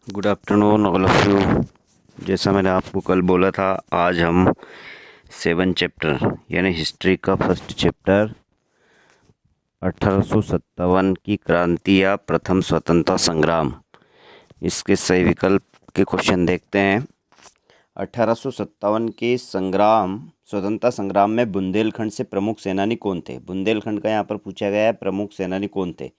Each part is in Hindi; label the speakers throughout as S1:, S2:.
S1: Good afternoon all of you. जैसा मैंने आपको कल बोला था, आज हम 7 चैप्टर यानी हिस्ट्री का फर्स्ट चैप्टर 1857 की क्रांति या प्रथम स्वतंत्रता संग्राम, इसके सही विकल्प के क्वेश्चन देखते हैं। 1857 के स्वतंत्रता संग्राम में बुंदेलखंड से प्रमुख सेनानी कौन थे? बुंदेलखंड का यहाँ पर पूछा गया है, प्रमुख सेनानी कौन थे?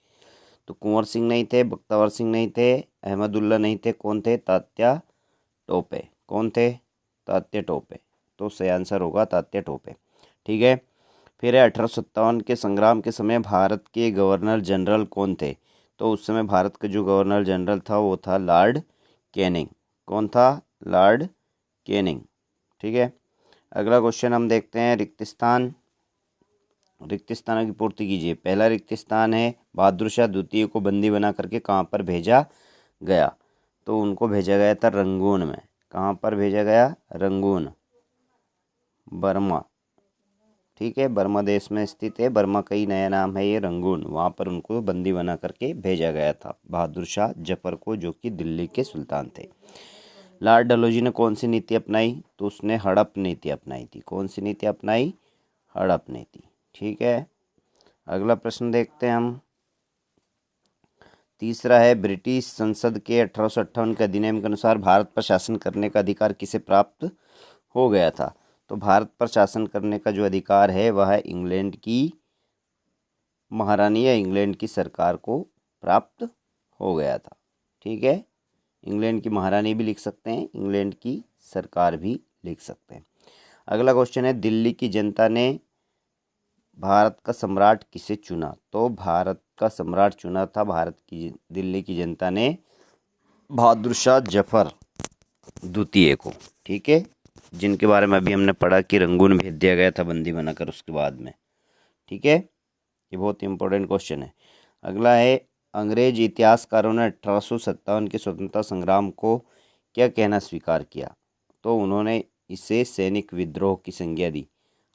S1: तो कुंवर सिंह नहीं थे, बख्तियार सिंह नहीं थे, अहमदुल्ला नहीं थे, कौन थे? तात्या टोपे। कौन थे? तात्या टोपे। तो सही आंसर होगा तात्या टोपे। ठीक है। फिर है 1857 के संग्राम के समय भारत के गवर्नर जनरल कौन थे? तो उस समय भारत का जो गवर्नर जनरल था वो था लॉर्ड कैनिंग। कौन था? Lord Canning. ठीक है। अगला क्वेश्चन हम देखते हैं, रिक्तिस्थानों की पूर्ति कीजिए। पहला रिक्तिस्थान है बहादुर शाह द्वितीय को बंदी बना करके कहाँ पर भेजा गया? तो उनको भेजा गया था रंगून में। कहाँ पर भेजा गया? Rangoon, Burma. ठीक है, बर्मा देश में स्थित है। बर्मा का ही नया नाम है ये रंगून। वहाँ पर उनको बंदी बना करके भेजा गया था बहादुर शाह जफर को, जो कि दिल्ली के सुल्तान थे। लॉर्ड डलहौजी ने कौन सी नीति अपनाई? तो उसने हड़प नीति अपनाई थी। कौन सी नीति अपनाई? हड़प नीति। ठीक है। अगला प्रश्न देखते हैं हम। तीसरा है, ब्रिटिश संसद के 1858 के अधिनियम के अनुसार भारत पर शासन करने का अधिकार किसे प्राप्त हो गया था? तो भारत पर शासन करने का जो अधिकार है वह है इंग्लैंड की महारानी या इंग्लैंड की सरकार को प्राप्त हो गया था। ठीक है। इंग्लैंड की महारानी भी लिख सकते हैं, इंग्लैंड की सरकार भी लिख सकते हैं। अगला क्वेश्चन है, दिल्ली की जनता ने भारत का सम्राट किसे चुना? तो भारत का सम्राट चुना था दिल्ली की जनता ने बहादुर शाह जफर द्वितीय को। ठीक है, जिनके बारे में अभी हमने पढ़ा कि रंगून भेज दिया गया था बंदी बनाकर उसके बाद में। ठीक है, ये बहुत इंपॉर्टेंट क्वेश्चन है। अगला है, अंग्रेज इतिहासकारों ने 1857 के स्वतंत्रता संग्राम को क्या कहना स्वीकार किया? तो उन्होंने इसे सैनिक विद्रोह की संज्ञा दी।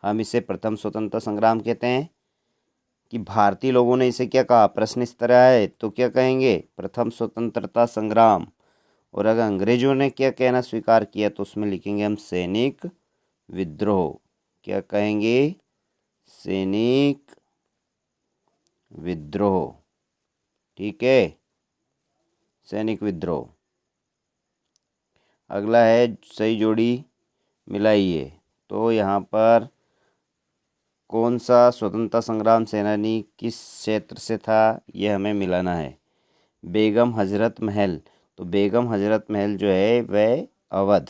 S1: हम इसे प्रथम स्वतंत्रता संग्राम कहते हैं। कि भारतीय लोगों ने इसे क्या कहा? प्रश्न इस तरह है तो क्या कहेंगे? प्रथम स्वतंत्रता संग्राम। और अगर अंग्रेजों ने क्या कहना स्वीकार किया तो उसमें लिखेंगे हम सैनिक विद्रोह। क्या कहेंगे? सैनिक विद्रोह। ठीक है, सैनिक विद्रोह। अगला है, सही जोड़ी मिलाइए। तो यहाँ पर कौन सा स्वतंत्रता संग्राम सेनानी किस क्षेत्र से था, यह हमें मिलाना है। बेगम हजरत महल। तो बेगम हजरत महल जो है वह अवध,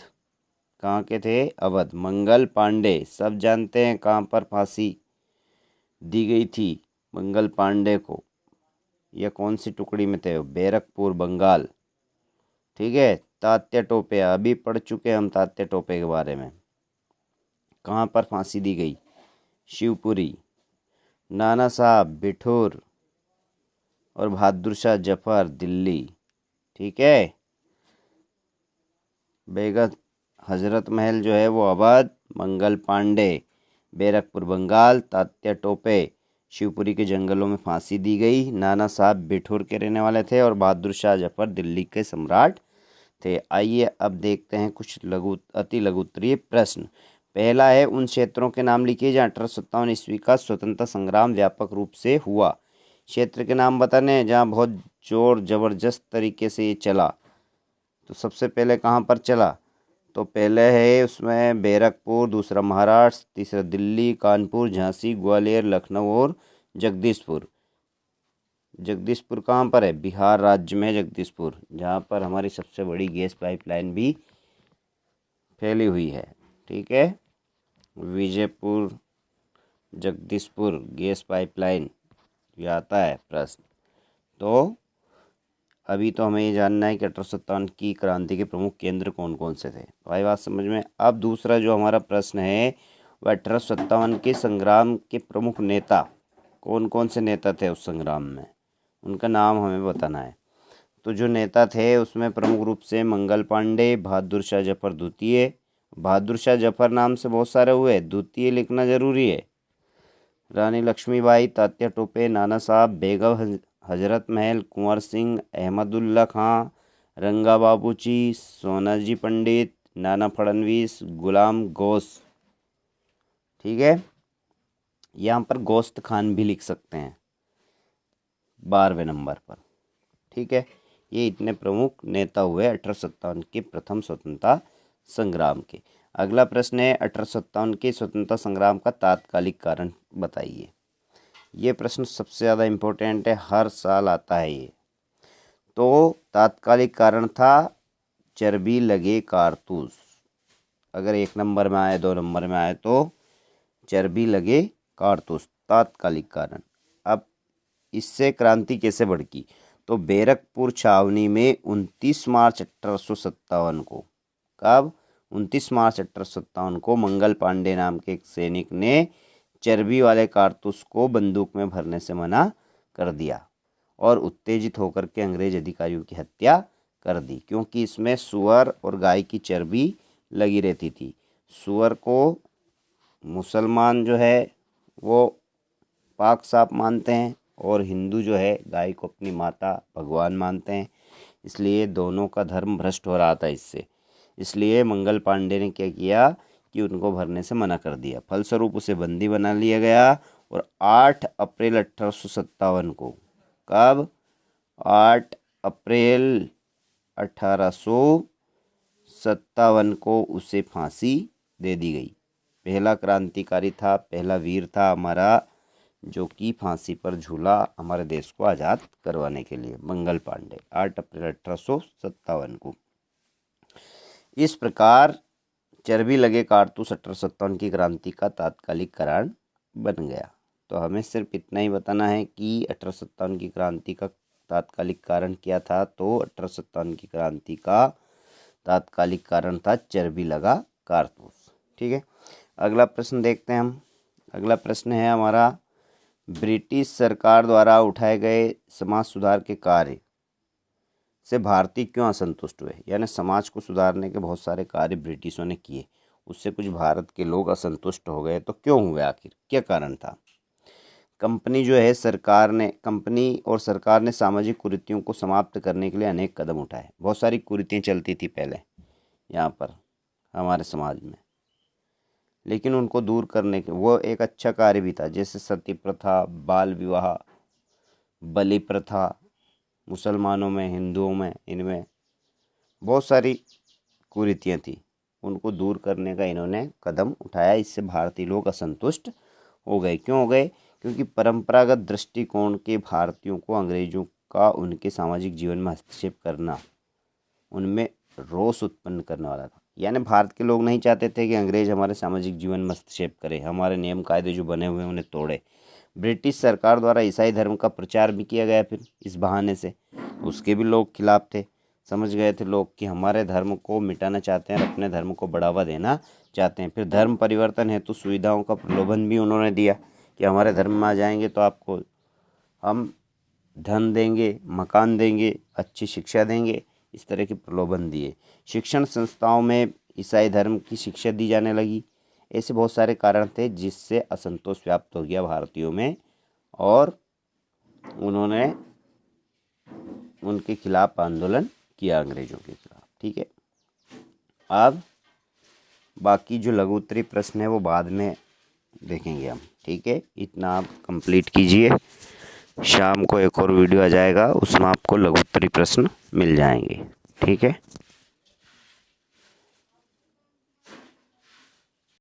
S1: कहाँ के थे? अवध। मंगल पांडे, सब जानते हैं कहाँ पर फांसी दी गई थी मंगल पांडे को, यह कौन सी टुकड़ी में थे? बैरकपुर, बंगाल। ठीक है। तात्या टोपे, अभी पढ़ चुके हम तात्या टोपे के बारे में। कहाँ पर फांसी दी गई? शिवपुरी। नाना साहब बिठूर और बहादुर शाह जफर दिल्ली। ठीक है। बेगम हजरत महल जो है वो अवध, मंगल पांडे बैरकपुर बंगाल, तात्या टोपे शिवपुरी के जंगलों में फांसी दी गई। नाना साहब बिठूर के रहने वाले थे और बहादुर शाह जफर दिल्ली के सम्राट थे। आइए अब देखते हैं कुछ अति लघु उत्तरीय प्रश्न। पहला है, उन क्षेत्रों के नाम लिखिए जहाँ 1857 ईस्वी का स्वतंत्रता संग्राम व्यापक रूप से हुआ। क्षेत्र के नाम बताने हैं जहाँ बहुत जोर जबरदस्त तरीके से ये चला। तो सबसे पहले कहाँ पर चला? तो पहले है उसमें बैरकपुर, दूसरा महाराष्ट्र, तीसरा दिल्ली, कानपुर, झांसी, ग्वालियर, लखनऊ और जगदीशपुर। जगदीशपुर कहाँ पर है? बिहार राज्य में जगदीशपुर, जहाँ पर हमारी सबसे बड़ी गैस पाइपलाइन भी फैली हुई है। ठीक है, विजयपुर जगदीशपुर गैस पाइपलाइन, ये आता है प्रश्न। तो अभी तो हमें ये जानना है कि 1857 की क्रांति के प्रमुख केंद्र कौन कौन से थे। तो आई बात समझ में। अब दूसरा जो हमारा प्रश्न है वह 1857 के संग्राम के प्रमुख नेता कौन कौन से नेता थे उस संग्राम में, उनका नाम हमें बताना है। तो जो नेता थे उसमें प्रमुख रूप से मंगल पांडे, बहादुर शाह जफर द्वितीय। बहादुर शाह जफर नाम से बहुत सारे हुए, द्वितीय लिखना जरूरी है। रानी लक्ष्मीबाई, तात्या टोपे, नाना साहब, बेगम हजरत महल, कुंवर सिंह, अहमदुल्ला खां, रंगा बाबूजी, सोनाजी पंडित, नाना फडणवीस, गुलाम गोश। ठीक है, यहाँ पर गोश्त खान भी लिख सकते हैं 12वें नंबर पर। ठीक है, ये इतने प्रमुख नेता हुए 1857 के प्रथम स्वतंत्रता संग्राम के। अगला प्रश्न है 1857 के स्वतंत्रता संग्राम का तात्कालिक कारण बताइए। ये प्रश्न सबसे ज़्यादा इम्पोर्टेंट है, हर साल आता है ये। तो तात्कालिक कारण था चर्बी लगे कारतूस। अगर 1 नंबर में आए 2 नंबर में आए तो चर्बी लगे कारतूस तात्कालिक कारण। अब इससे क्रांति कैसे भड़की, तो बैरकपुर छावनी में 29 मार्च 1857 को, कब 29 मार्च 1857 को मंगल पांडे नाम के एक सैनिक ने चर्बी वाले कारतूस को बंदूक में भरने से मना कर दिया और उत्तेजित होकर के अंग्रेज अधिकारियों की हत्या कर दी, क्योंकि इसमें सुअर और गाय की चर्बी लगी रहती थी। सुअर को मुसलमान जो है वो पाक साफ मानते हैं और हिंदू जो है गाय को अपनी माता भगवान मानते हैं, इसलिए दोनों का धर्म भ्रष्ट हो रहा था इससे। इसलिए मंगल पांडे ने क्या किया कि उनको भरने से मना कर दिया। फलस्वरूप उसे बंदी बना लिया गया और 8 अप्रैल 1857 को, कब 8 अप्रैल 1857 को उसे फांसी दे दी गई। पहला क्रांतिकारी था, पहला वीर था हमारा जो कि फांसी पर झूला हमारे देश को आज़ाद करवाने के लिए, मंगल पांडे, 8 अप्रैल 1857 को। इस प्रकार चर्बी लगे कारतूस 1857 की क्रांति का तात्कालिक कारण बन गया। तो हमें सिर्फ इतना ही बताना है कि 1857 की क्रांति का तात्कालिक कारण क्या था। तो 1857 की क्रांति का तात्कालिक कारण था चर्बी लगा कारतूस। ठीक है, अगला प्रश्न देखते हैं हम। अगला प्रश्न है हमारा, ब्रिटिश सरकार द्वारा उठाए गए समाज सुधार के कार्य से भारतीय क्यों असंतुष्ट हुए। यानी समाज को सुधारने के बहुत सारे कार्य ब्रिटिशों ने किए, उससे कुछ भारत के लोग असंतुष्ट हो गए। तो क्यों हुए, आखिर क्या कारण था। कंपनी और सरकार ने सामाजिक कुरीतियों को समाप्त करने के लिए अनेक कदम उठाए। बहुत सारी कुरीतियाँ चलती थी पहले यहाँ पर हमारे समाज में, लेकिन उनको दूर करने के वो एक अच्छा कार्य भी था, जैसे सती प्रथा, बाल विवाह, बलि प्रथा, मुसलमानों में, हिंदुओं में, इनमें बहुत सारी कुरीतियाँ थी, उनको दूर करने का इन्होंने कदम उठाया। इससे भारतीय लोग असंतुष्ट हो गए। क्यों हो गए, क्योंकि परंपरागत दृष्टिकोण के भारतीयों को अंग्रेजों का उनके सामाजिक जीवन में हस्तक्षेप करना उनमें रोष उत्पन्न करने वाला था। यानी भारत के लोग नहीं चाहते थे कि अंग्रेज हमारे सामाजिक जीवन में हस्तक्षेप करे, हमारे नियम कायदे जो बने हुए हैं उन्हें तोड़े। ब्रिटिश सरकार द्वारा ईसाई धर्म का प्रचार भी किया गया फिर इस बहाने से, उसके भी लोग खिलाफ थे। समझ गए थे लोग कि हमारे धर्म को मिटाना चाहते हैं और अपने धर्म को बढ़ावा देना चाहते हैं। फिर धर्म परिवर्तन हेतु सुविधाओं का प्रलोभन भी उन्होंने दिया कि हमारे धर्म में आ जाएंगे तो आपको हम धन देंगे, मकान देंगे, अच्छी शिक्षा देंगे, इस तरह के प्रलोभन दिए। शिक्षण संस्थाओं में ईसाई धर्म की शिक्षा दी जाने लगी। ऐसे बहुत सारे कारण थे जिससे असंतोष व्याप्त हो गया भारतीयों में और उन्होंने उनके खिलाफ आंदोलन किया, अंग्रेजों के खिलाफ। ठीक है, अब बाकी जो लघु उत्तरीय प्रश्न है वो बाद में देखेंगे हम। ठीक है, इतना आप कंप्लीट कीजिए। शाम को एक और वीडियो आ जाएगा, उसमें आपको लघु उत्तरीय प्रश्न मिल जाएंगे। ठीक है।